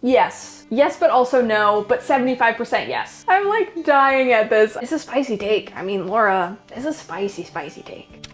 Yes. Yes, but also no, but 75% yes. I'm like dying at this. It's a spicy take. I mean, Laura, it's a spicy, spicy take.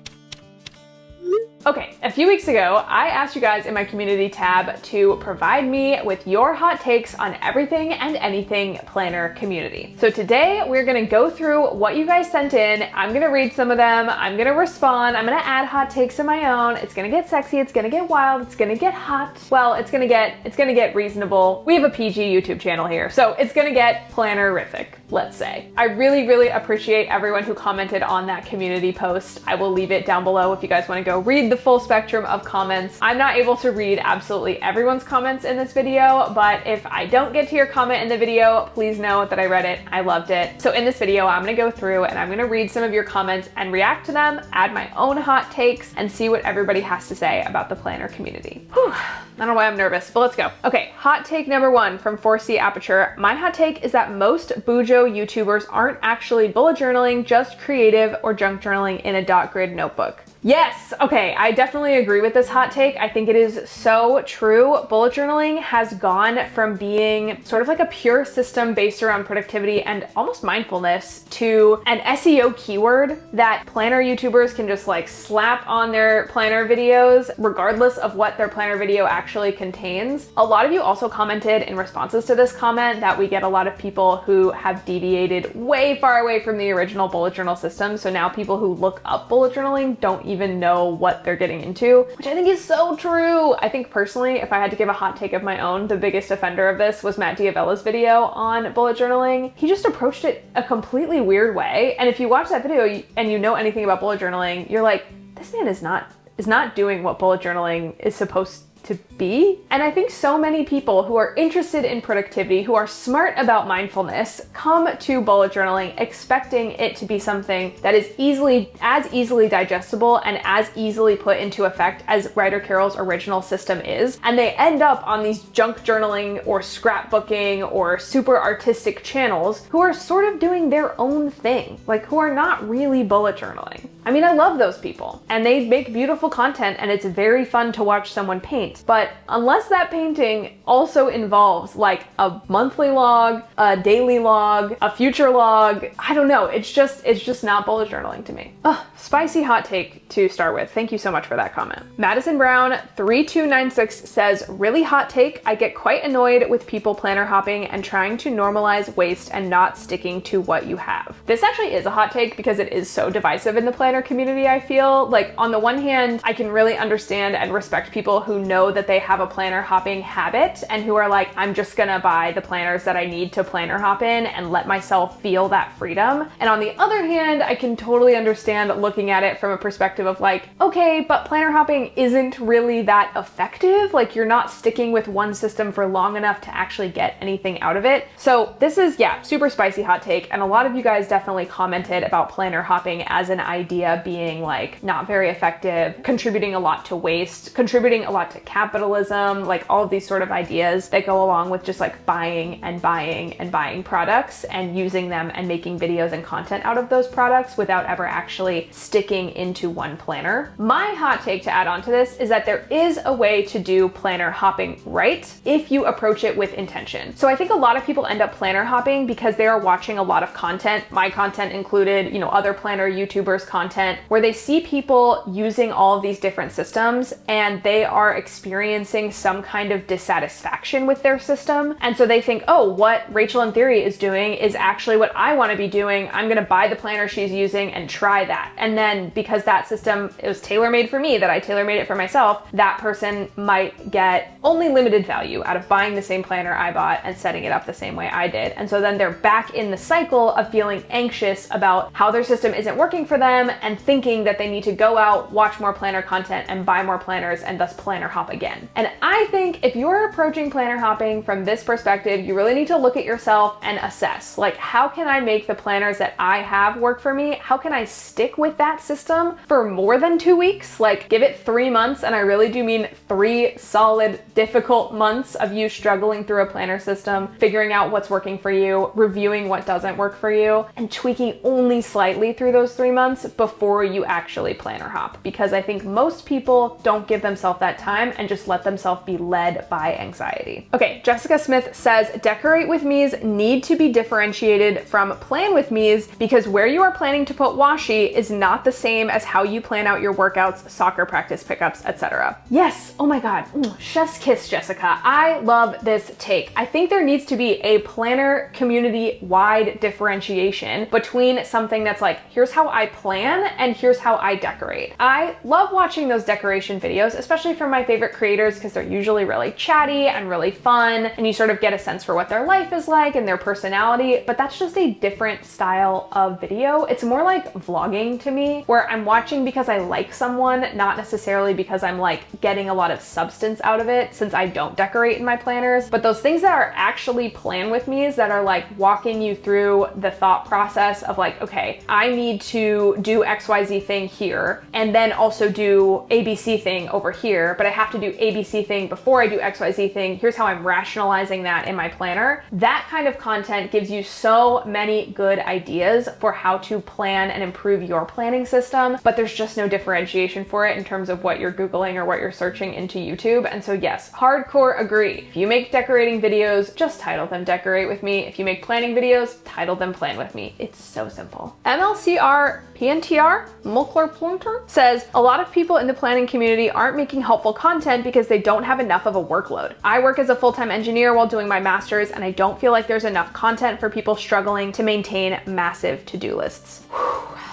Okay, a few weeks ago, I asked you guys in my community tab to provide me with your hot takes on everything and anything planner community. So today we're gonna go through what you guys sent in. I'm gonna read some of them. I'm gonna respond. I'm gonna add hot takes of my own. It's gonna get sexy. It's gonna get wild. It's gonna get hot. Well, it's gonna get reasonable. We have a PG YouTube channel here, so it's gonna get plannerific, let's say. I really, really appreciate everyone who commented on that community post. I will leave it down below if you guys wanna go read the full spectrum of comments. I'm not able to read absolutely everyone's comments in this video, but if I don't get to your comment in the video, please know that I read it, I loved it. So in this video, I'm gonna go through and I'm gonna read some of your comments and react to them, add my own hot takes, and see what everybody has to say about the planner community. Whew. I don't know why I'm nervous, but let's go. Okay, hot take number 1 from 4C Aperture. My hot take is that most Bujo YouTubers aren't actually bullet journaling, just creative or junk journaling in a dot grid notebook. Yes, okay, I definitely agree with this hot take. I think it is so true. Bullet journaling has gone from being sort of like a pure system based around productivity and almost mindfulness to an SEO keyword that planner YouTubers can just like slap on their planner videos regardless of what their planner video actually contains. A lot of you also commented in responses to this comment that we get a lot of people who have deviated way far away from the original bullet journal system. So now people who look up bullet journaling don't even know what they're getting into, which I think is so true. I think personally, if I had to give a hot take of my own, the biggest offender of this was Matt Diavella's video on bullet journaling. He just approached it a completely weird way. And if you watch that video and you know anything about bullet journaling, you're like, this man is not doing what bullet journaling is supposed to be. And I think so many people who are interested in productivity, who are smart about mindfulness, come to bullet journaling expecting it to be something that is as easily digestible and as easily put into effect as Ryder Carroll's original system is. And they end up on these junk journaling or scrapbooking or super artistic channels who are sort of doing their own thing, like who are not really bullet journaling. I mean, I love those people and they make beautiful content and it's very fun to watch someone paint. But unless that painting also involves like a monthly log, a daily log, a future log, I don't know, it's just not bullet journaling to me. Ugh, spicy hot take to start with. Thank you so much for that comment. Madison Brown 3296 says, really hot take. I get quite annoyed with people planner hopping and trying to normalize waste and not sticking to what you have. This actually is a hot take because it is so divisive in the planner community. I feel like on the one hand, I can really understand and respect people who know that they have a planner hopping habit and who are like, I'm just gonna buy the planners that I need to planner hop in and let myself feel that freedom. And on the other hand, I can totally understand looking at it from a perspective of like, okay, but planner hopping isn't really that effective. Like you're not sticking with one system for long enough to actually get anything out of it. So this is, yeah, super spicy hot take. And a lot of you guys definitely commented about planner hopping as an idea being like not very effective, contributing a lot to waste, contributing a lot to capitalism, like all of these sort of ideas that go along with just like buying and buying and buying products and using them and making videos and content out of those products without ever actually sticking into one planner. My hot take to add on to this is that there is a way to do planner hopping right if you approach it with intention. So I think a lot of people end up planner hopping because they are watching a lot of content, my content included, you know, other planner YouTubers content, where they see people using all of these different systems and they are experiencing some kind of dissatisfaction with their system. And so they think, oh, what Rachel in Theory is doing is actually what I want to be doing. I'm going to buy the planner she's using and try that. And then because that system is tailor-made for me, that I tailor-made it for myself, that person might get only limited value out of buying the same planner I bought and setting it up the same way I did. And so then they're back in the cycle of feeling anxious about how their system isn't working for them and thinking that they need to go out, watch more planner content and buy more planners and thus planner hop again. And I think if you're approaching planner hopping from this perspective, you really need to look at yourself and assess, like, how can I make the planners that I have work for me? How can I stick with that system for more than 2 weeks? Like, give it 3 months, and I really do mean 3 solid, difficult months of you struggling through a planner system, figuring out what's working for you, reviewing what doesn't work for you, and tweaking only slightly through those 3 months before you actually planner hop. Because I think most people don't give themselves that time and just let let themselves be led by anxiety. Okay, Jessica Smith says, decorate with me's need to be differentiated from plan with me's because where you are planning to put washi is not the same as how you plan out your workouts, soccer practice pickups, etc. Yes, oh my God, chef's kiss, Jessica. I love this take. I think there needs to be a planner community-wide differentiation between something that's like, here's how I plan and here's how I decorate. I love watching those decoration videos, especially from my favorite creators, because they're usually really chatty and really fun, and you sort of get a sense for what their life is like and their personality, but that's just a different style of video. It's more like vlogging to me, where I'm watching because I like someone, not necessarily because I'm like getting a lot of substance out of it, since I don't decorate in my planners. But those things that are actually plan with me's, that are like walking you through the thought process of like, okay, I need to do XYZ thing here, and then also do ABC thing over here, but I have to do ABC thing before I do XYZ thing. Here's how I'm rationalizing that in my planner. That kind of content gives you so many good ideas for how to plan and improve your planning system, but there's just no differentiation for it in terms of what you're Googling or what you're searching into YouTube. And so yes, hardcore agree. If you make decorating videos, just title them Decorate With Me. If you make planning videos, title them Plan With Me. It's so simple. MLCR PNTR, Mulkler Plunter, says, a lot of people in the planning community aren't making helpful content because they don't have enough of a workload. I work as a full-time engineer while doing my master's, and I don't feel like there's enough content for people struggling to maintain massive to-do lists.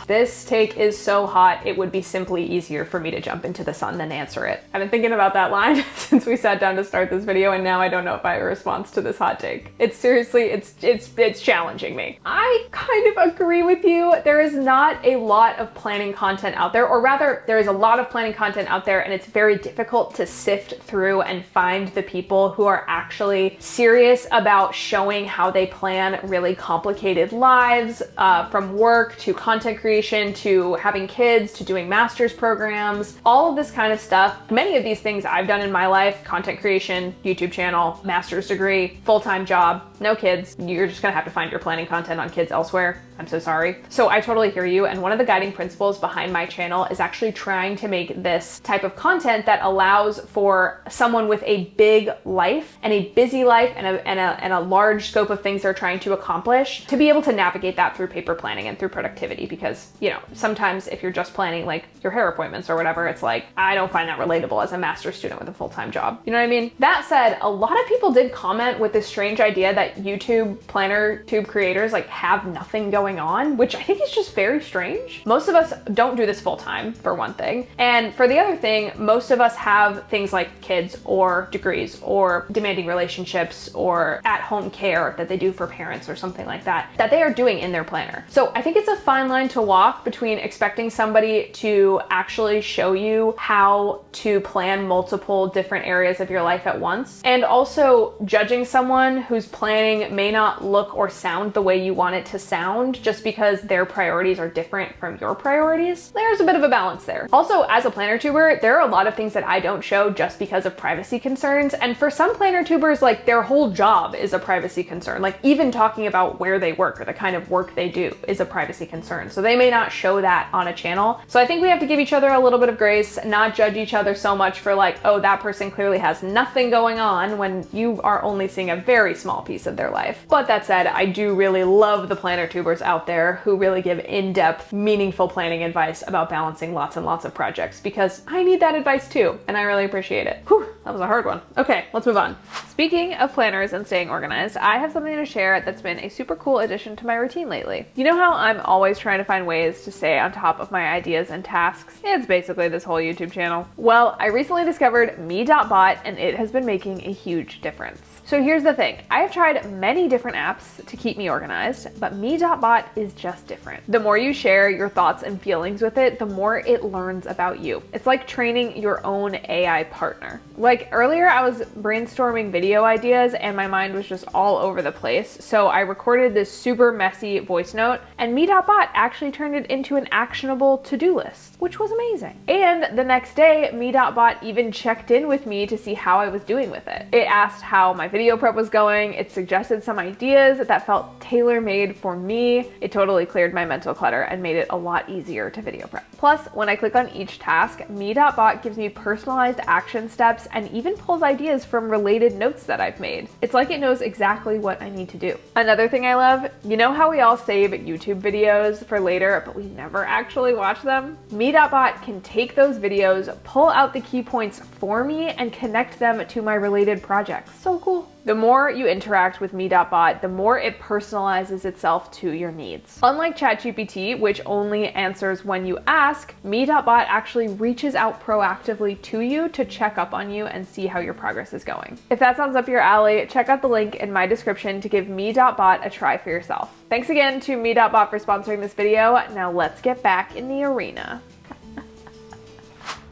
This take is so hot, it would be simply easier for me to jump into the sun than answer it. I've been thinking about that line since we sat down to start this video, and now I don't know if I have a response to this hot take. It's seriously, it's challenging me. I kind of agree with you. There is not a lot of planning content out there, or rather, there is a lot of planning content out there, and it's very difficult to sift through and find the people who are actually serious about showing how they plan really complicated lives, from work to content creation to having kids to doing master's programs, all of this kind of stuff. Many of these things I've done in my life: content creation, YouTube channel, master's degree, full-time job, no kids. You're just gonna have to find your planning content on kids elsewhere. I'm so sorry. So I totally hear you. And one of the guiding principles behind my channel is actually trying to make this type of content that allows for someone with a big life and a busy life and a large scope of things they're trying to accomplish to be able to navigate that through paper planning and through productivity. Because, you know, sometimes if you're just planning like your hair appointments or whatever, it's like, I don't find that relatable as a master's student with a full-time job. You know what I mean? That said, a lot of people did comment with this strange idea that YouTube planner tube creators like have nothing going on, which I think is just very strange. Most of us don't do this full time, for one thing. And for the other thing, most of us have things like kids or degrees or demanding relationships or at-home care that they do for parents or something like that, that they are doing in their planner. So I think it's a fine line to walk between expecting somebody to actually show you how to plan multiple different areas of your life at once, and also judging someone whose planning may not look or sound the way you want it to sound just because their priorities are different from your priorities. There's a bit of a balance there. Also, as a planner tuber, there are a lot of things that I don't show just because of privacy concerns. And for some planner tubers, like their whole job is a privacy concern. Like even talking about where they work or the kind of work they do is a privacy concern. So they may not show that on a channel. So I think we have to give each other a little bit of grace, not judge each other so much for like, oh, that person clearly has nothing going on, when you are only seeing a very small piece of their life. But that said, I do really love the planner tubers out there who really give in-depth, meaningful planning advice about balancing lots and lots of projects, because I need that advice too, and I really appreciate it. Whew, that was a hard one. Okay, let's move on. Speaking of planners and staying organized, I have something to share that's been a super cool addition to my routine lately. You know how I'm always trying to find ways to stay on top of my ideas and tasks? It's basically this whole YouTube channel. Well, I recently discovered me.bot, and it has been making a huge difference. So here's the thing. I have tried many different apps to keep me organized, but me.bot is just different. The more you share your thoughts and feelings with it, the more it learns about you. It's like training your own AI partner. Like earlier, I was brainstorming video ideas and my mind was just all over the place. So I recorded this super messy voice note, and me.bot actually turned it into an actionable to-do list, which was amazing. And the next day, me.bot even checked in with me to see how I was doing with it. It asked how my video video prep was going. It suggested some ideas that felt tailor-made for me. It totally cleared my mental clutter and made it a lot easier to video prep. Plus, when I click on each task, me.bot gives me personalized action steps and even pulls ideas from related notes that I've made. It's like it knows exactly what I need to do. Another thing I love, you know how we all save YouTube videos for later, but we never actually watch them? Me.bot can take those videos, pull out the key points for me, and connect them to my related projects. So cool. The more you interact with me.bot, the more it personalizes itself to your needs. Unlike ChatGPT, which only answers when you ask, me.bot actually reaches out proactively to you to check up on you and see how your progress is going. If that sounds up your alley, check out the link in my description to give me.bot a try for yourself. Thanks again to me.bot for sponsoring this video. Now let's get back in the arena.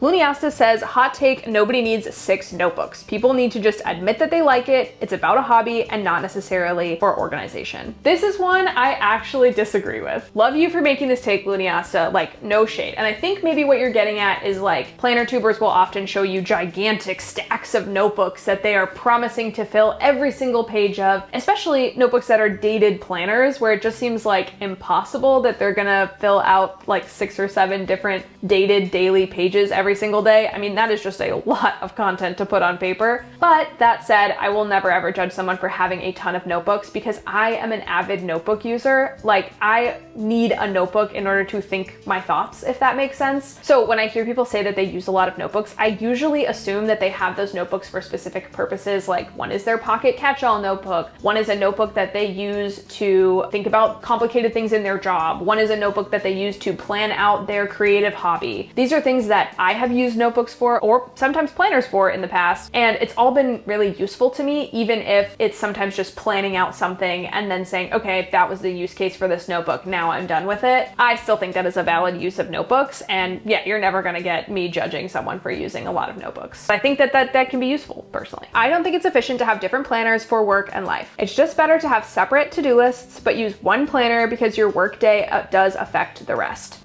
Luniasta says, hot take, nobody needs 6 notebooks. People need to just admit that they like it. It's about a hobby and not necessarily for organization. This is one I actually disagree with. Love you for making this take, Luniasta, like no shade. And I think maybe what you're getting at is like planner tubers will often show you gigantic stacks of notebooks that they are promising to fill every single page of, especially notebooks that are dated planners where it just seems like impossible that they're gonna fill out like 6 or 7 different dated daily pages every single day. I mean, that is just a lot of content to put on paper. But that said, I will never ever judge someone for having a ton of notebooks because I am an avid notebook user. Like, I need a notebook in order to think my thoughts, if that makes sense. So when I hear people say that they use a lot of notebooks, I usually assume that they have those notebooks for specific purposes. Like, one is their pocket catch-all notebook. One is a notebook that they use to think about complicated things in their job. One is a notebook that they use to plan out their creative hobby. These are things that I have used notebooks for, or sometimes planners for in the past, and it's all been really useful to me, even if it's sometimes just planning out something and then saying, okay, that was the use case for this notebook, now I'm done with it. I still think that is a valid use of notebooks, and yeah, you're never gonna get me judging someone for using a lot of notebooks. I think that can be useful, personally. I don't think it's efficient to have different planners for work and life. It's just better to have separate to-do lists, but use one planner because your workday does affect the rest.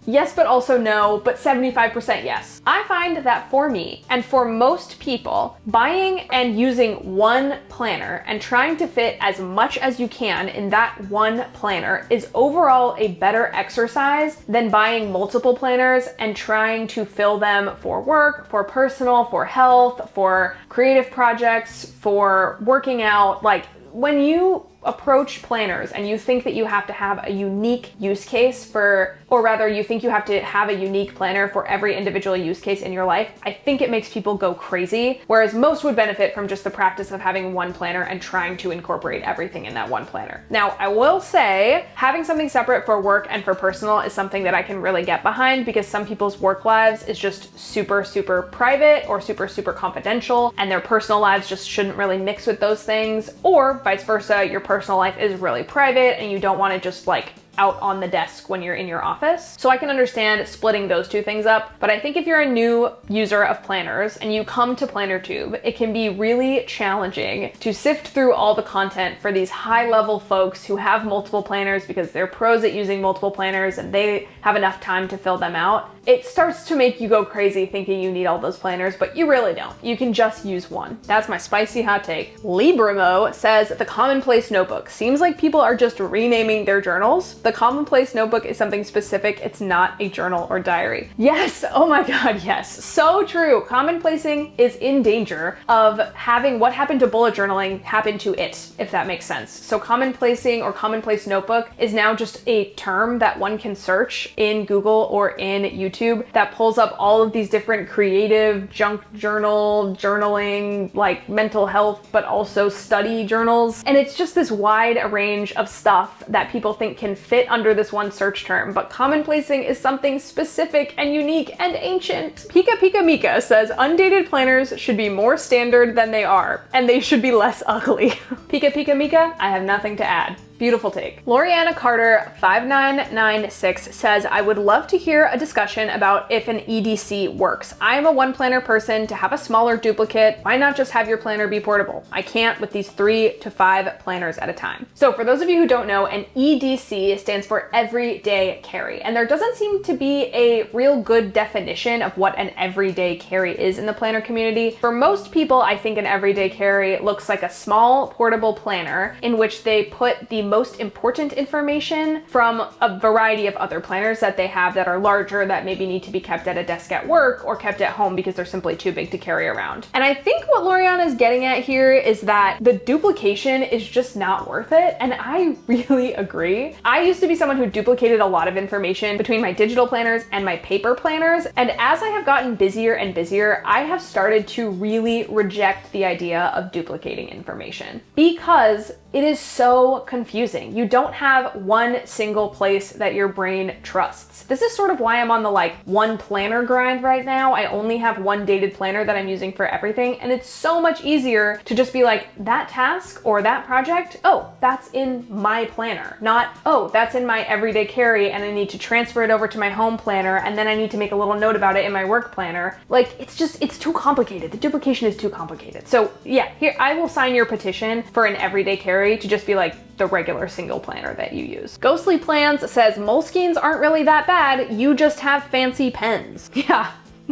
Yes, but also no, but 75% yes. I find that for me, and for most people, buying and using one planner and trying to fit as much as you can in that one planner is overall a better exercise than buying multiple planners and trying to fill them for work, for personal, for health, for creative projects, for working out. Like, when you approach planners and you think that you have to have a unique use case for, or rather you think you have to have a unique planner for every individual use case in your life, I think it makes people go crazy, whereas most would benefit from just the practice of having one planner and trying to incorporate everything in that one planner. Now, I will say having something separate for work and for personal is something that I can really get behind because some people's work lives is just super, super private or super, super confidential, and their personal lives just shouldn't really mix with those things, or vice versa, your personal life is really private and you don't want to just like out on the desk when you're in your office. So I can understand splitting those two things up, but I think if you're a new user of planners and you come to PlannerTube, it can be really challenging to sift through all the content for these high-level folks who have multiple planners because they're pros at using multiple planners and they have enough time to fill them out. It starts to make you go crazy thinking you need all those planners, but you really don't. You can just use one. That's my spicy hot take. Libramo says the commonplace notebook. Seems like people are just renaming their journals. The commonplace notebook is something specific. It's not a journal or diary. Yes, oh my God, yes. So true. Commonplacing is in danger of having what happened to bullet journaling happen to it, if that makes sense. So commonplacing or commonplace notebook is now just a term that one can search in Google or in YouTube that pulls up all of these different creative junk journal, journaling, like mental health, but also study journals. And it's just this wide range of stuff that people think can fit under this one search term, but commonplacing is something specific and unique and ancient. Pika Pika Mika says undated planners should be more standard than they are, and they should be less ugly. Pika Pika Mika, I have nothing to add. Beautiful take. Loriana Carter 5996 says, I would love to hear a discussion about if an EDC works. I am a one planner person. To have a smaller duplicate, why not just have your planner be portable? I can't with these 3 to 5 planners at a time. So for those of you who don't know, an EDC stands for everyday carry. And there doesn't seem to be a real good definition of what an everyday carry is in the planner community. For most people, I think an everyday carry looks like a small portable planner in which they put the most important information from a variety of other planners that they have that are larger, that maybe need to be kept at a desk at work or kept at home because they're simply too big to carry around. And I think what Loriana is getting at here is that the duplication is just not worth it. And I really agree. I used to be someone who duplicated a lot of information between my digital planners and my paper planners. And as I have gotten busier and busier, I have started to really reject the idea of duplicating information because it is so confusing. You don't have one single place that your brain trusts. This is sort of why I'm on the one planner grind right now. I only have one dated planner that I'm using for everything. And it's so much easier to just be like, that task or that project, oh, that's in my planner. Not, oh, that's in my everyday carry and I need to transfer it over to my home planner and then I need to make a little note about it in my work planner. It's too complicated. The duplication is too complicated. So yeah, here, I will sign your petition for an everyday carry to just be like the regular single planner that you use. Ghostly Plans says, Moleskines aren't really that bad. You just have fancy pens. Yeah.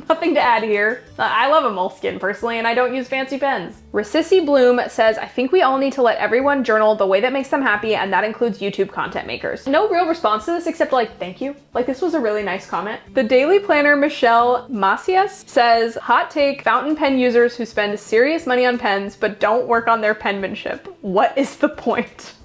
Nothing to add here. I love a Moleskine personally, and I don't use fancy pens. Racissy Bloom says, I think we all need to let everyone journal the way that makes them happy, and that includes YouTube content makers. No real response to this except thank you. This was a really nice comment. The Daily Planner Michelle Macias says, hot take, fountain pen users who spend serious money on pens but don't work on their penmanship. What is the point?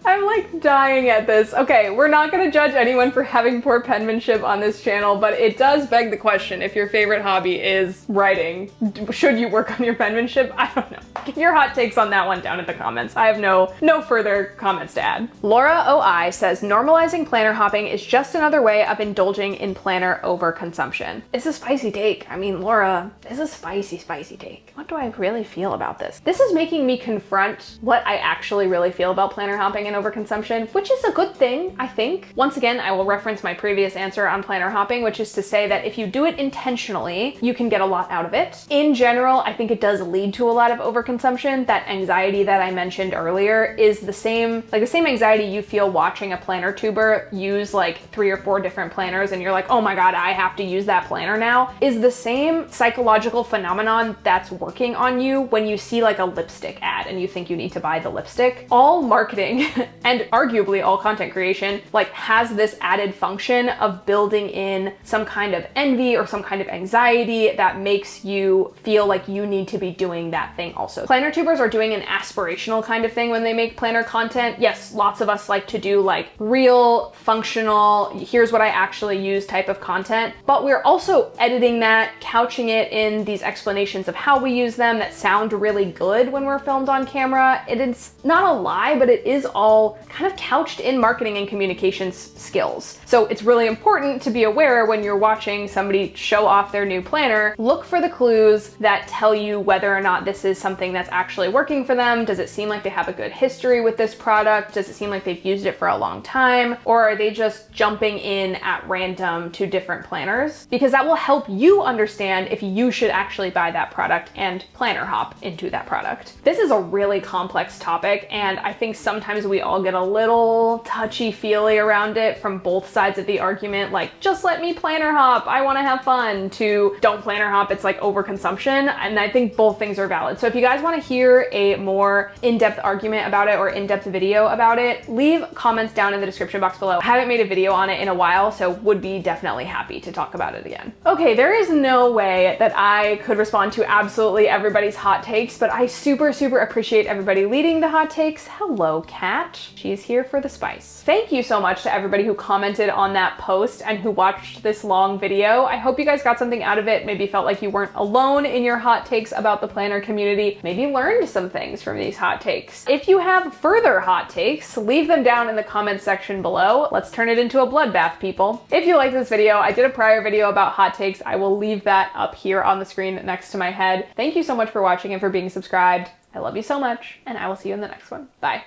I'm dying at this. Okay, we're not gonna judge anyone for having poor penmanship on this channel, but it does beg the question, if your favorite hobby is writing, should you work on your penmanship? I don't know. Get your hot takes on that one down in the comments. I have no further comments to add. Laura OI says, normalizing planner hopping is just another way of indulging in planner overconsumption. It's a spicy take. I mean, Laura, it's a spicy take. What do I really feel about this? This is making me confront what I actually really feel about planner hopping and overconsumption, which is a good thing, I think. Once again, I will reference my previous answer on planner hopping, which is to say that if you do it intentionally, you can get a lot out of it. In general, I think it does lead to a lot of overconsumption. That anxiety that I mentioned earlier is the same anxiety you feel watching a planner tuber use 3 or 4 different planners and you're like, oh my God, I have to use that planner now, is the same psychological phenomenon that's working on you when you see a lipstick ad and you think you need to buy the lipstick. All marketing and arguably all content creation has this added function of building in some kind of envy or some kind of anxiety that makes you feel like you need to be doing that thing also. Planner tubers are doing an aspirational kind of thing when they make planner content. Yes, lots of us like to do real, functional, here's what I actually use type of content, but we're also editing that, couching it in these explanations of how we use them that sound really good when we're filmed on camera. It is not a lie, but it is all kind of couched in marketing and communications skills. So it's really important to be aware when you're watching somebody show off their new planner, look for the clues that tell you whether or not this is something that's actually working for them. Does it seem like they have a good history with this product? Does it seem like they've used it for a long time? Or are they just jumping in at random to different planners? Because that will help you understand if you should actually buy that product and planner hop into that product. This is a really complex topic, and I think sometimes we all get a little touchy-feely around it from both sides of the argument, just let me planner hop, I want to have fun, to don't planner hop, it's overconsumption. And I think both things are valid. So if you guys want to hear a more in-depth argument about it or in-depth video about it, leave comments down in the description box below. I haven't made a video on it in a while, so would be definitely happy to talk about it again. Okay, there is no way that I could respond to absolutely everybody's hot takes, but I super appreciate everybody leading the hot takes. Hello, Kat. She's here for the spice. Thank you so much to everybody who commented on that post and who watched this long video. I hope you guys got something out of it, maybe felt like you weren't alone in your hot takes about the planner community, maybe learned some things from these hot takes. If you have further hot takes, leave them down in the comments section below. Let's turn it into a bloodbath, people. If you like this video, I did a prior video about hot takes. I will leave that up here on the screen next to my head. Thank you so much for watching and for being subscribed. I love you so much, and I will see you in the next one. Bye.